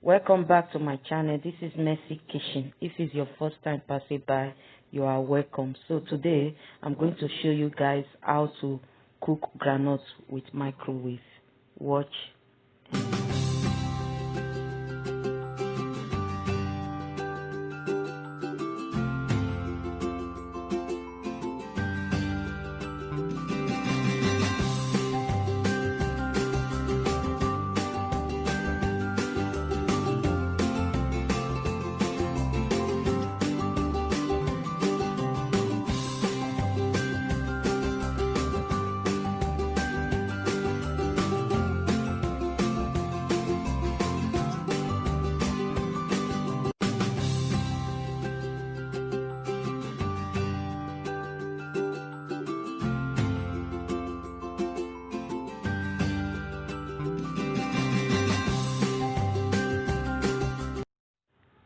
Welcome back to my channel. This is Mercy Kitchen. If it's your first time passing by, you are welcome. So today I'm going to show you guys how to cook groundnuts with microwave. Watch.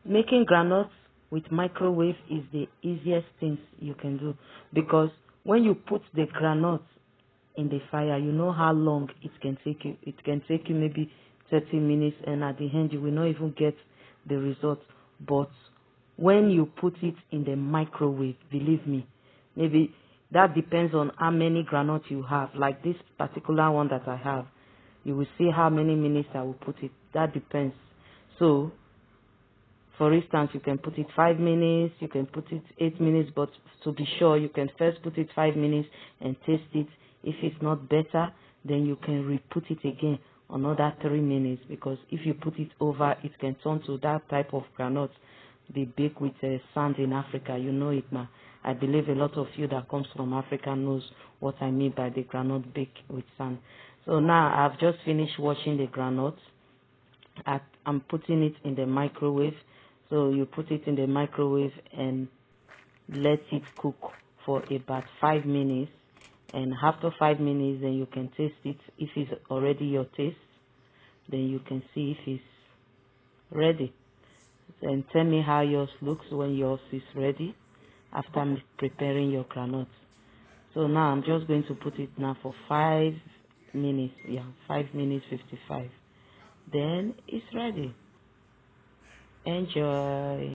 Making groundnuts with microwave is the easiest thing you can do, because when you put the groundnuts in the fire, you know how long it can take you. It can take you maybe 30 minutes, and at the end you will not even get the result. But when you put it in the microwave, believe me, maybe that depends on how many groundnuts you have. Like this particular one that I have, you will see how many minutes I will put it. That depends. So for instance, you can put it 5 minutes, you can put it 8 minutes, but to be sure, you can first put it 5 minutes and taste it. If it's not better, then you can re-put it again another 3 minutes, because if you put it over, it can turn to that type of groundnut they bake with sand in Africa. You know it, ma. I believe a lot of you that comes from Africa knows what I mean by the groundnut baked with sand. So now I've just finished washing the groundnuts. I'm putting it in the microwave. So you put it in the microwave and let it cook for about 5 minutes. And after 5 minutes, then you can taste it. If it's already your taste, then you can see if it's ready. And tell me how yours looks when yours is ready after preparing your groundnuts. So now I'm just going to put it now for 5 minutes. Yeah, 5 minutes 55. Then it's ready. Enjoy.